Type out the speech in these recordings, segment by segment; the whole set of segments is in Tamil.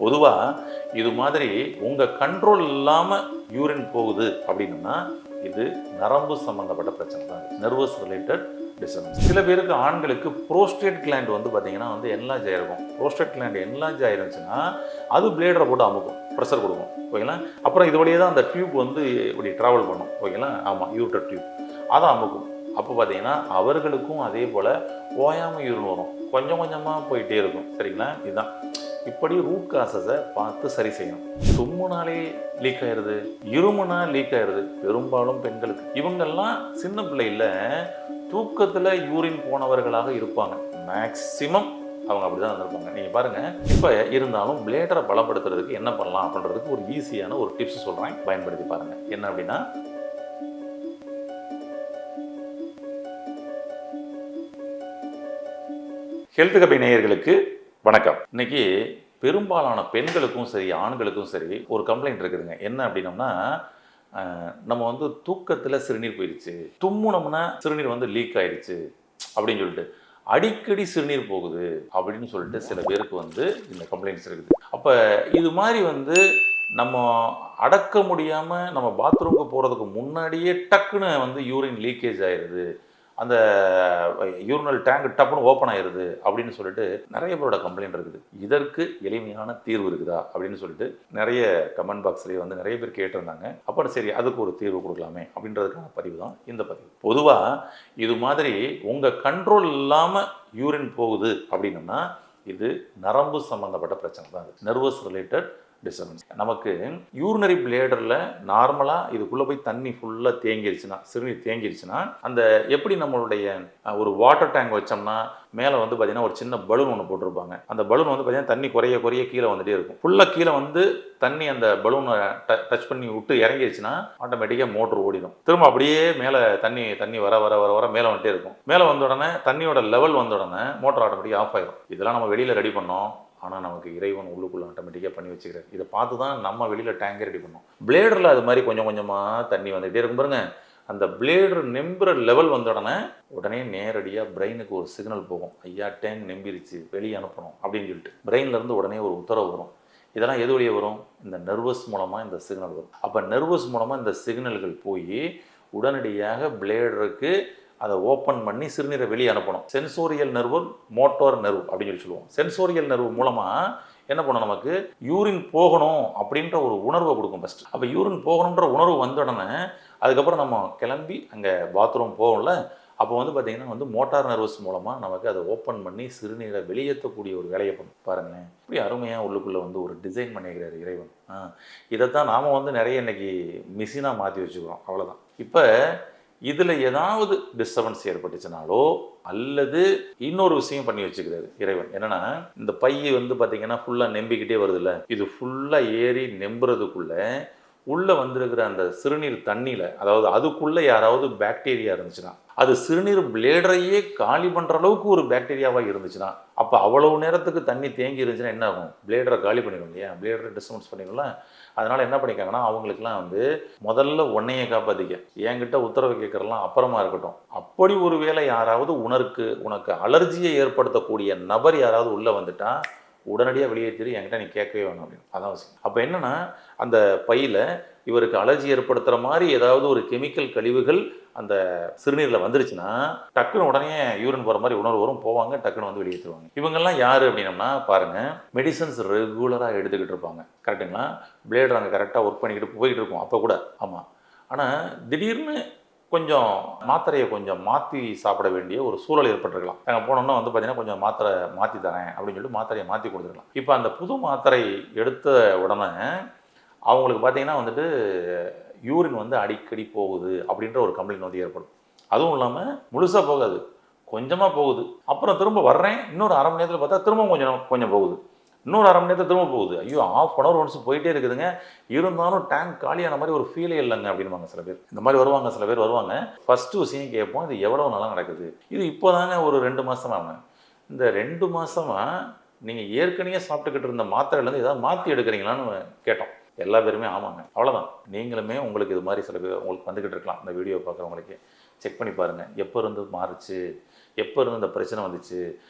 பொதுவாக இது மாதிரி உங்கள் கண்ட்ரோல் இல்லாமல் யூரின் போகுது அப்படின்னா இது நரம்பு சம்மந்தப்பட்ட பிரச்சனை தான், நர்வஸ் ரிலேட்டட் டிசர்பன்ஸ். சில பேருக்கு ஆண்களுக்கு ப்ரோஸ்டேட் கிளாண்ட் வந்து பார்த்தீங்கன்னா என்லார்ஜ் ஆகிருக்கும். ப்ரோஸ்டேட் கிளாண்ட் என்லார்ஜ் ஆயிருந்துச்சுன்னா அது பிளேடரை போட்டு அமுக்கும், ப்ரெஷர் கொடுக்கும், ஓகேங்களா. அப்புறம் இது வழியே தான் அந்த டியூப் வந்து இப்படி ட்ராவல் பண்ணும், ஓகேங்களா. ஆமாம், யூட்டர் டியூப் அதை அமுக்கும். அப்போ பார்த்தீங்கன்னா அவர்களுக்கும் அதே போல் ஓயாமல் யூரின் வரும், கொஞ்சம் கொஞ்சமாக போயிட்டே இருக்கும், சரிங்களா. இதுதான் இப்படி ரூட் காசஸை பார்த்து சரி செய்யணும். தும்முனாலே லீக் ஆயிடுது, இருமுனா லீக் ஆயிடுது, பெரும்பாலும் பெண்களுக்கு. இவங்கெல்லாம் சின்ன பிள்ளையில் தூக்கத்தில் யூரின் போனவர்களாக இருப்பாங்க. மேக்சிமம் அவங்க அப்படி தான் இருந்திருப்பாங்க. நீங்கள் பாருங்கள். இப்போ இருந்தாலும் பிளேடரை பலப்படுத்துறதுக்கு என்ன பண்ணலாம் அப்படின்றதுக்கு ஒரு ஈஸியான ஒரு டிப்ஸ் சொல்கிறேன், பயன்படுத்தி பாருங்கள். என்ன அப்படின்னா, ஹெல்த் கபை நேயர்களுக்கு வணக்கம். இன்னைக்கு பெரும்பாலான பெண்களுக்கும் சரி ஆண்களுக்கும் சரி ஒரு கம்ப்ளைண்ட் இருக்குதுங்க. என்ன அப்படின்னோம்னா, நம்ம தூக்கத்தில் சிறுநீர் போயிடுச்சு, தும்முனோம்னா சிறுநீர் லீக் ஆயிடுச்சு அப்படின்னு சொல்லிட்டு அடிக்கடி சிறுநீர் போகுது அப்படின்னு சொல்லிட்டு சில பேருக்கு இந்த கம்ப்ளைண்ட்ஸ் இருக்குது. அப்போ இது மாதிரி நம்ம அடக்க முடியாமல் நம்ம பாத்ரூமுக்கு போகிறதுக்கு முன்னாடியே டக்குன்னு யூரின் லீக்கேஜ் ஆயிடுது, அந்த யூரினல் டேங்க் டப்புன்னு ஓப்பன் ஆயிடுது அப்படின்னு சொல்லிட்டு நிறைய பேரோட கம்ப்ளைண்ட் இருக்குது. இதற்கு எளிமையான தீர்வு இருக்குதா அப்படின்னு சொல்லிட்டு நிறைய கமெண்ட் பாக்ஸ்லேயே நிறைய பேர் கேட்டிருந்தாங்க. அப்புறம் சரி, அதுக்கு ஒரு தீர்வு கொடுக்கலாமே அப்படின்றதுக்கான பதிவு தான் இந்த பதிவு. பொதுவாக இது மாதிரி உங்கள் கண்ட்ரோல் இல்லாமல் யூரின் போகுது அப்படின்னா இது நரம்பு சம்மந்தப்பட்ட பிரச்சனை தான், நர்வஸ் ரிலேட்டட் டிஸ்டர்பன்ஸ். நமக்கு யூரினரி பிளேடரில் நார்மலாக இதுக்குள்ளே போய் தண்ணி ஃபுல்லாக தேங்கிருச்சுன்னா, சிறுநீர் தேங்கிருச்சுன்னா, அந்த எப்படி நம்மளுடைய ஒரு வாட்டர் டேங்க் வச்சோம்னா மேலே பார்த்தீங்கன்னா ஒரு சின்ன பலூன் ஒன்று போட்டிருப்பாங்க. அந்த பலூன் பார்த்தீங்கன்னா தண்ணி குறைய குறைய கீழே வந்துட்டே இருக்கும். ஃபுல்லாக கீழே தண்ணி அந்த பலூனை டச் பண்ணி விட்டு இறங்கிடுச்சுன்னா ஆட்டோமேட்டிக்காக மோட்டர் ஓடிடும். திரும்ப அப்படியே மேலே தண்ணி வர வர வர வர மேலே வந்துட்டே இருக்கும். மேலே வந்த உடனே தண்ணியோட லெவல் வந்த உடனே மோட்டர் ஆட்டோமேட்டிக்காக ஆஃப் ஆயிடும். இதெல்லாம் நம்ம வெளியில் ரெடி பண்ணோம், ஆனால் நமக்கு இறைவன் உள்ளுக்குள்ளே ஆட்டோமேட்டிக்காக பண்ணி வச்சுக்கிறார். இதை பார்த்து தான் நம்ம வெளியில் டேங்கை ரெடி பண்ணோம். பிளேடரில் அது மாதிரி கொஞ்சம் கொஞ்சமாக தண்ணி வந்துகிட்டே இருக்கும் பாருங்க. அந்த பிளேடர் நெம்புற லெவல் வந்த உடனே நேரடியாக பிரெயினுக்கு ஒரு சிக்னல் போகும், ஐயா டேங்க் நெம்பிருச்சு, வெளியே அனுப்பணும் அப்படின்னு சொல்லிட்டு பிரெயின்லேருந்து உடனே ஒரு உத்தரவு வரும். இதெல்லாம் எது வழியே வரும்? இந்த நர்வஸ் மூலமாக இந்த சிக்னல் வரும். அப்போ நர்வஸ் மூலமாக இந்த சிக்னல்கள் போய் உடனடியாக பிளேடருக்கு அதை ஓப்பன் பண்ணி சிறுநீரை வெளியே அனுப்பணும். சென்சோரியல் நர்வு, மோட்டார் நர்வு அப்படின்னு சொல்லுவோம். சென்சோரியல் நர்வு மூலமாக என்ன பண்ணும், நமக்கு யூரின் போகணும் அப்படின்ற ஒரு உணர்வை கொடுக்கும் ஃபஸ்ட்டு. அப்போ யூரின் போகணுன்ற உணர்வு வந்த உடனே அதுக்கப்புறம் நம்ம கிளம்பி அங்கே பாத்ரூம் போகும்ல, அப்போ பார்த்திங்கன்னா மோட்டார் நர்வஸ் மூலமாக நமக்கு அதை ஓப்பன் பண்ணி சிறுநீரை வெளியேற்றக்கூடிய ஒரு வேலையை பண்ணும். பாருங்களேன், இப்படி அருமையாக உள்ளுக்குள்ளே ஒரு டிசைன் பண்ணிக்கிறார் இறைவன். இதைத்தான் நாம் நிறைய இன்றைக்கி மிஷினாக மாற்றி வச்சுக்கிறோம், அவ்வளோதான். இப்போ இதில் ஏதாவது டிஸ்டர்பன்ஸ் ஏற்பட்டுச்சுனாலோ அல்லது இன்னொரு விஷயம் பண்ணி வச்சுக்கிறாரு இறைவன். என்னன்னா, இந்த பை பார்த்தீங்கன்னா ஃபுல்லாக நெம்பிக்கிட்டே வருதுல்ல, இது ஃபுல்லாக ஏறி நெம்புறதுக்குள்ள உள்ளே வந்திருக்கிற அந்த சிறுநீர் தண்ணியில், அதாவது அதுக்குள்ளே யாராவது பாக்டீரியா இருந்துச்சுன்னா, அது சிறுநீர் பிளேடரையே காலி பண்ணுற அளவுக்கு ஒரு பாக்டீரியாவாக இருந்துச்சுன்னா, அப்போ அவ்வளவு நேரத்துக்கு தண்ணி தேங்கி இருந்துச்சுன்னா என்ன ஆகும்? பிளேடரை காலி பண்ணிடும் இல்லையா, பிளேடரை டிஸ்டர்பன்ஸ் பண்ணிடும்ல. அதனால் என்ன பண்ணிக்காங்கன்னா, அவங்களுக்குலாம் முதல்ல உன்னையை காப்பாற்றிக்க, என்கிட்ட உத்தரவு கேட்குறலாம் அப்புறமா இருக்கட்டும். அப்படி ஒரு வேளை யாராவது உனக்கு அலர்ஜியை ஏற்படுத்தக்கூடிய நபர் யாராவது உள்ளே வந்துட்டா உடனடியாக வெளியேற்றி என்கிட்ட நீ கேட்கவே வேணும் அப்படின்னு. அதான் விஷயம். அப்போ என்னென்னா, அந்த பையில் இவருக்கு அலர்ஜி ஏற்படுத்துகிற மாதிரி ஏதாவது ஒரு கெமிக்கல் கழிவுகள் அந்த சிறுநீரில் வந்துருச்சுன்னா டக்குன்னு உடனே யூரின் போகிற மாதிரி உணர்வு வரும், போவாங்க, டக்குன்னு வெளியேற்றுவாங்க. இவங்கெல்லாம் யார் அப்படின்னம்னா பாருங்கள், மெடிசன்ஸ் ரெகுலராக எடுத்துக்கிட்டு இருப்பாங்க, கரெக்டுங்களா. பிளேடர் அங்கே கரெக்டாக ஒர்க் பண்ணிக்கிட்டு போய்கிட்டு இருக்கும் அப்போ கூட. ஆமாம். ஆனால் திடீர்னு கொஞ்சம் மாத்திரையை கொஞ்சம் மாற்றி சாப்பிட வேண்டிய ஒரு சூழல் ஏற்பட்டிருக்கலாம். நாங்கள் போனோம்னா பார்த்தீங்கன்னா கொஞ்சம் மாத்திரை மாற்றி தரேன் அப்படின்னு சொல்லிட்டு மாத்திரையை மாற்றி கொடுத்துருக்கலாம். இப்போ அந்த புது மாத்திரை எடுத்த உடனே அவங்களுக்கு பார்த்தீங்கன்னா யூரின் அடிக்கடி போகுது அப்படின்ற ஒரு கம்ப்ளைண்ட் ஏற்படும். அதுவும் இல்லாமல் முழுசாக போகாது, கொஞ்சமாக போகுது. அப்புறம் திரும்ப வர்றேன், இன்னொரு அரை மணி நேரத்தில் பார்த்தா திரும்ப கொஞ்சம் போகுது, இன்னொரு அரை மணி நேரத்தில் திரும்ப போகுது. ஐயோ, ½ hour ஒன்ஸ் போயிட்டே இருக்குதுங்க, இருந்தாலும் டேங்க் காலியான மாதிரி ஒரு ஃபீலே இல்லைங்க அப்படின்வாங்க சில பேர். இந்த மாதிரி வருவாங்க, சில பேர் வருவாங்க. ஃபஸ்ட்டு விஷயம் கேட்போம், இது எவ்வளோ நாளாக நடக்குது? இது இப்போ தாங்க ஒரு 2 மாதமாக. இந்த 2 மாதமாக நீங்கள் ஏற்கனவே சாப்பிட்டுக்கிட்டு இருந்த மாத்திரையிலேருந்து ஏதாவது மாற்றி எடுக்கிறீங்களான்னு கேட்டோம். எல்லா பேருமே ஆமாங்க. அவ்வளோதான். நீங்களுமே உங்களுக்கு இது மாதிரி சில பேர் உங்களுக்கு வந்துக்கிட்டு இருக்கலாம், இந்த வீடியோ பார்க்குறவங்களுக்கு. செக் பண்ணி பாருங்கள். எப்போ இருந்து மாறுச்சு, எப்போ இருந்து இந்த பிரச்சனை வந்துச்சு,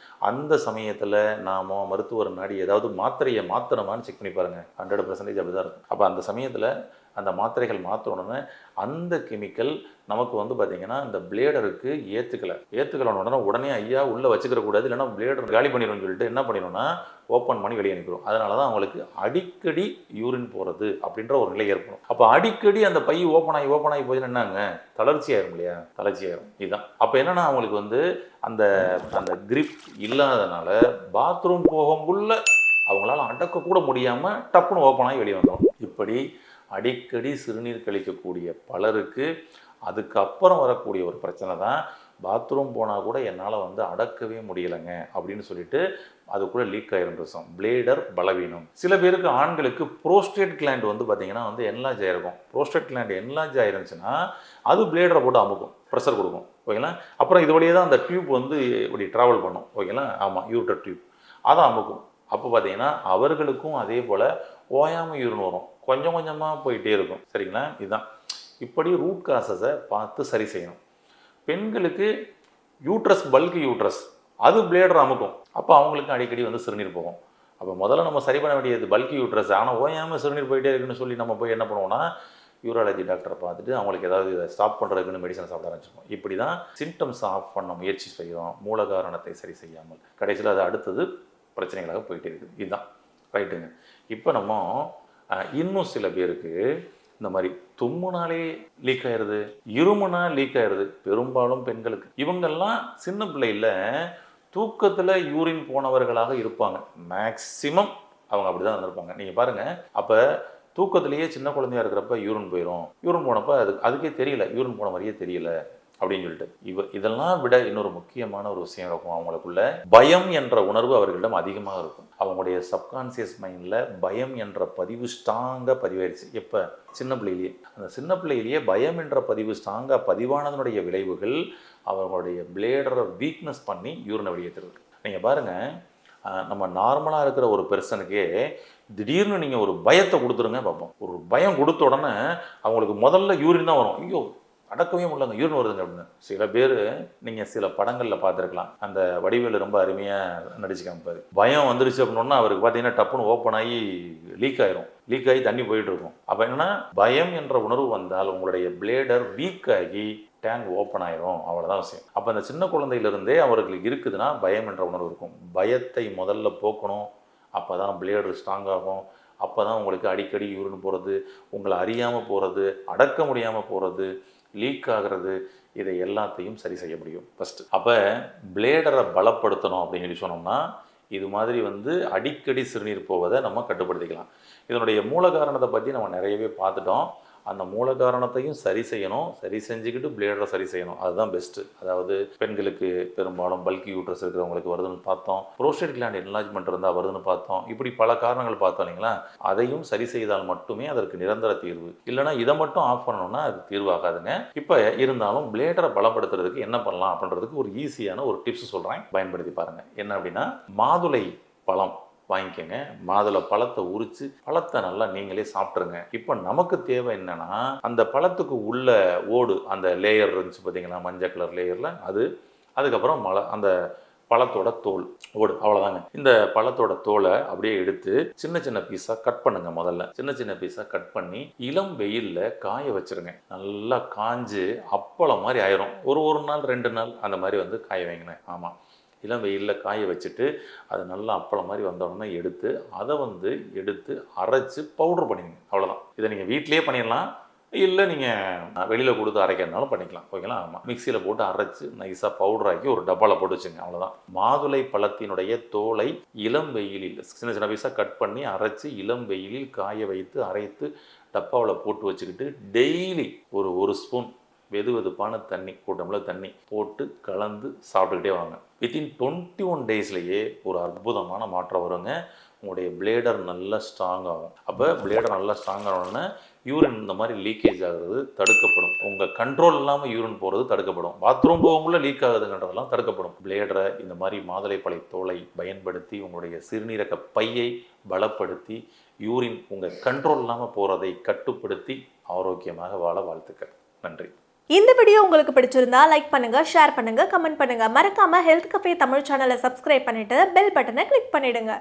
அந்த சமயத்தில் நாம் மருத்துவர் நாடி ஏதாவது மாத்திரையை மாற்றணுமான்னு செக் பண்ணி பாருங்கள். 100% அப்படி தான் இருக்கும். அப்போ அந்த சமயத்தில் அந்த மாத்திரைகள் மாற்றணுன்னு அந்த கெமிக்கல் நமக்கு வந்து பார்த்திங்கன்னா இந்த பிளேடருக்கு ஏற்றுக்கலன்னு உடனே ஐயா உள்ளே வச்சுக்கிற கூடாது, இல்லைன்னா பிளேடர் காலி பண்ணிடும்னு சொல்லிட்டு என்ன பண்ணிடும்னா ஓப்பன் பண்ணி வெளியே அனுப்பிடும். அதனால தான் அவங்களுக்கு அடிக்கடி யூரின் போகிறது அப்படின்ற ஒரு நிலை ஏற்படும். அப்போ அடிக்கடி அந்த பை ஓப்பன் ஆகி போயின்னு என்னங்க தளர்ச்சி ஆயிரும் இல்லையா, தளர்ச்சி ஆயிரும். இதுதான் அப்போ என்னென்னா அவங்களுக்கு வந்து அந்த அந்த கிரிப் இல்லாதனால பாத்ரூம் போகும்புள்ள அவங்களால அடக்கக்கூட முடியாமல் டப்புன்னு ஓப்பன் ஆகி வெளியே வந்துடும். இப்படி அடிக்கடி சிறுநீர் கழிக்கக்கூடிய பலருக்கு அதுக்கப்புறம் வரக்கூடிய ஒரு பிரச்சனை தான் பாத்ரூம் போனால் கூட என்னால் வந்து அடக்கவே முடியலைங்க அப்படின்னு சொல்லிட்டு அதுக்குள்ளே லீக் ஆயிரும் ரசம். பிளேடர் பலவீனம். சில பேருக்கு ஆண்களுக்கு ப்ரோஸ்டேட் கிளாண்ட் வந்து பார்த்திங்கன்னா வந்து என்லார்ஜ் ஆகிருக்கும். ப்ரோஸ்டேட் கிளாண்ட் என்லார்ஜ் ஆயிருந்துச்சுன்னா அது பிளேடரை போட்டு அமுக்கும், ப்ரெஷர் கொடுக்கும். ஓகேங்களா. அப்புறம் இது வழியே தான் அந்த டியூப் வந்து இப்படி ட்ராவல் பண்ணும். ஓகேங்களா. ஆமாம், யூட்டர் டியூப் அதை அமுக்கும். அப்போ பார்த்தீங்கன்னா அவர்களுக்கும் அதே போல் ஓயாமல் யூரின் வரும், கொஞ்சம் கொஞ்சமாக போயிட்டே இருக்கும். சரிங்களா. இதுதான் இப்படி ரூட் காசஸை பார்த்து சரி செய்யணும். பெண்களுக்கு யூட்ரஸ், பல்க் யூட்ரஸ், அது பிளேடர் அமுக்கும். அப்போ அவங்களுக்கு அடிக்கடி வந்து சிறுநீர் போகும். அப்போ முதல்ல நம்ம சரி பண்ண வேண்டியது பல்க் யூட்ரஸ். ஆனால் ஓயாமல் சிறுநீர் போயிட்டே இருக்குன்னு சொல்லி நம்ம போய் என்ன பண்ணுவோம்னா யூராலஜி டாக்டரை பார்த்துட்டு அவங்களுக்கு ஏதாவது இதை ஸ்டாப் பண்ணுறதுக்குன்னு மெடிசன் சாப்பிட ஆரம்பிச்சிருக்கோம். இப்படி தான் சிம்டம்ஸ் ஆஃப் பண்ண முயற்சி செய்கிறோம், மூல காரணத்தை சரி செய்யாமல். கடைசியில் அது அடுத்தது பிரச்சனைகளாக போயிட்டே இருக்குது. இதுதான் ரைட்டுங்க. இப்போ நம்ம இன்னும் சில பேருக்கு இந்த மாதிரி தும்முனாலே லீக் ஆயிடுது, இருமுனா லீக் ஆயிடுது, பெரும்பாலும் பெண்களுக்கு. இவங்கெல்லாம் சின்ன பிள்ளையில் தூக்கத்தில் யூரின் போனவர்களாக இருப்பாங்க. மேக்சிமம் அவங்க அப்படி தான் இருந்திருப்பாங்க. நீங்கள் பாருங்கள், அப்போ தூக்கத்திலேயே சின்ன குழந்தையா இருக்கிறப்ப யூரின் போயிடும், யூரின் போனப்போ அதுக்கே தெரியல, யூரின் போன மாதிரியே தெரியல அப்படின்னு சொல்லிட்டு. இதெல்லாம் விட இன்னொரு முக்கியமான ஒரு விஷயம் இருக்கும். அவங்களுக்குள்ள பயம் என்ற உணர்வு அவர்களிடம் அதிகமாக இருக்கும். அவங்களுடைய சப்கான்சியஸ் மைண்டில் பயம் என்ற பதிவு ஸ்ட்ராங்காக பதிவாயிருச்சு. எப்போ? சின்ன பிள்ளையிலேயே. அந்த சின்ன பிள்ளையிலேயே பயம் என்ற பதிவு ஸ்ட்ராங்காக பதிவானதனுடைய விளைவுகள் அவங்களுடைய பிளேடரை வீக்னஸ் பண்ணி யூரினை வெளியேற்றுறது. நீங்கள் பாருங்கள், நம்ம நார்மலாக இருக்கிற ஒரு பெர்சனுக்கே திடீர்னு நீங்கள் ஒரு பயத்தை கொடுத்துருங்க பார்ப்போம். ஒரு பயம் கொடுத்த உடனே அவங்களுக்கு முதல்ல யூரின் தான் வரும். ஐயோ அடக்கவே முடியலங்க, யூரின் வருதுங்க அப்படின்னு. சில பேர் நீங்கள் சில படங்களில் பார்த்துருக்கலாம். அந்த வடிவேலு ரொம்ப அருமையாக நடிச்சு காமிப்பார். பயம் வந்துருச்சு அப்படின்னா அவருக்கு பார்த்தீங்கன்னா டப்புன்னு ஓப்பன் ஆகி லீக் ஆகி தண்ணி போயிட்டு இருக்கும். அப்போ என்னன்னா பயம் என்ற உணர்வு வந்தால் உங்களுடைய பிளேடர் வீக் ஆகி டேங்க் ஓப்பன் ஆயிரும். அவ்வளோதான் விஷயம். அப்போ அந்த சின்ன குழந்தையிலிருந்தே அவர்களுக்கு இருக்குதுன்னா பயம் என்ற உணர்வு இருக்கும். பயத்தை முதல்ல போக்கணும். அப்போ தான் பிளேடர் ஸ்ட்ராங் ஆகும். அப்போ தான் உங்களுக்கு அடிக்கடி யூரின் போகிறது, உங்களை அறியாமல் போகிறது, அடக்க முடியாமல் போகிறது, லீக் ஆகிறது, இதை எல்லாத்தையும் சரி செய்ய முடியும் ஃபஸ்ட்டு. அப்போ பிளேடரை பலப்படுத்தணும் அப்படின்னு சொல்லி சொன்னோம்னா இது மாதிரி வந்து அடிக்கடி சிறுநீர் போவதை நம்ம கட்டுப்படுத்திக்கலாம். இதனுடைய மூல காரணத்தை பற்றி நம்ம நிறையவே பார்த்துட்டோம். அந்த மூல காரணத்தையும் சரி செய்யணும், சரி செஞ்சுக்கிட்டு பிளேடரை சரி செய்யணும். அதுதான் பெஸ்ட்டு. அதாவது பெண்களுக்கு பெரும்பாலும் பல்கி யூட்ரஸ் இருக்கிறவங்களுக்கு வருதுன்னு பார்த்தோம், ப்ரோஸ்டேட் கிளாண்ட் என்லார்ஜ்மெண்ட் இருந்தால் வருதுன்னு பார்த்தோம். இப்படி பல காரணங்கள் பார்த்தோம் இல்லைங்களா. அதையும் சரி செய்தால் மட்டுமே அதற்கு நிரந்தர தீர்வு. இல்லைனா இதை மட்டும் ஆஃப் பண்ணணும்னா அது தீர்வாகாதுங்க. இப்போ இருந்தாலும் பிளேடரை பலப்படுத்துறதுக்கு என்ன பண்ணலாம் அப்படின்றதுக்கு ஒரு ஈஸியான ஒரு டிப்ஸ் சொல்கிறேன், பயன்படுத்தி பாருங்கள். என்ன அப்படின்னா, மாதுளை பழம் வாங்கிக்கோங்க. மாதுளை பழத்தை உரித்து பழத்தை நல்லா நீங்களே சாப்பிட்ருங்க. இப்போ நமக்கு தேவை என்னென்னா அந்த பழத்துக்கு உள்ள ஓடு, அந்த லேயர் இருந்துச்சு பார்த்தீங்களா, மஞ்சள் கலர் லேயரில், அதுக்கப்புறம் அந்த பழத்தோட தோல் ஓடு, அவ்வளோதாங்க. இந்த பழத்தோட தோலை அப்படியே எடுத்து சின்ன சின்ன பீஸாக கட் பண்ணுங்க. முதல்ல சின்ன சின்ன பீஸாக கட் பண்ணி இளம் வெயிலில் காய வச்சுருங்க. நல்லா காஞ்சு அப்பளம் மாதிரி ஆயிரும். ஒரு நாள் 2 நாள் அந்த மாதிரி வந்து காய வைங்கண்ணே. ஆமாம், இளம் வெயிலில் காய வச்சுட்டு அது நல்லா அப்பளம் மாதிரி வந்தோடனே அதை எடுத்து அரைச்சி பவுட்ரு பண்ணிடுங்க. அவ்வளோதான். இதை நீங்கள் வீட்டிலேயே பண்ணிடலாம், இல்லை நீங்கள் வெளியில் கொடுத்து அரைக்கிறதுனாலும் பண்ணிக்கலாம். ஓகேங்களா. ஆமாம், மிக்சியில் போட்டு அரைச்சி நைஸாக பவுடராக்கி ஒரு டப்பாவில் போட்டு வச்சுங்க. அவ்வளோதான். மாதுளை பழத்தினுடைய தோலை இளம் வெயிலில் சின்ன சின்ன பீஸாக கட் பண்ணி அரைச்சி இளம் வெயிலில் காய வைத்து அரைத்து டப்பாவில் போட்டு வச்சுக்கிட்டு டெய்லி ஒரு ஸ்பூன் வெதுவெதுப்பான தண்ணி, டம்ளர் தண்ணி போட்டு கலந்து சாப்பிட்டுக்கிட்டே வாங்க. வித்தின் 21 டேஸ்லேயே ஒரு அற்புதமான மாற்றம் வருங்க. உங்களுடைய பிளேடர் நல்லா ஸ்ட்ராங் ஆகும். அப்போ பிளேடர் நல்லா ஸ்ட்ராங் ஆகணும்னா யூரின் இந்த மாதிரி லீக்கேஜ் ஆகிறது தடுக்கப்படும். உங்கள் கண்ட்ரோல் இல்லாமல் யூரின் போகிறது தடுக்கப்படும். பாத்ரூம் போகும்போது லீக் ஆகுதுன்றதெல்லாம் தடுக்கப்படும். பிளேடரை இந்த மாதிரி மாதுளைப்பழ தோலை பயன்படுத்தி உங்களுடைய சிறுநீரக பையை பலப்படுத்தி யூரின் உங்கள் கண்ட்ரோல் இல்லாமல் போகிறதை கட்டுப்படுத்தி ஆரோக்கியமாக வாழ வாழ்த்துக்கள். நன்றி. இந்த வீடியோ உங்களுக்கு பிடிச்சிருந்தா லைக் பண்ணுங்க, ஷேர் பண்ணுங்க, கமெண்ட் பண்ணுங்க. மறக்காம ஹெல்த் கஃபே தமிழ் சேனலை சப்ஸ்கிரைப் பண்ணிட்டு பெல் பட்டனை கிளிக் பண்ணிடுங்க.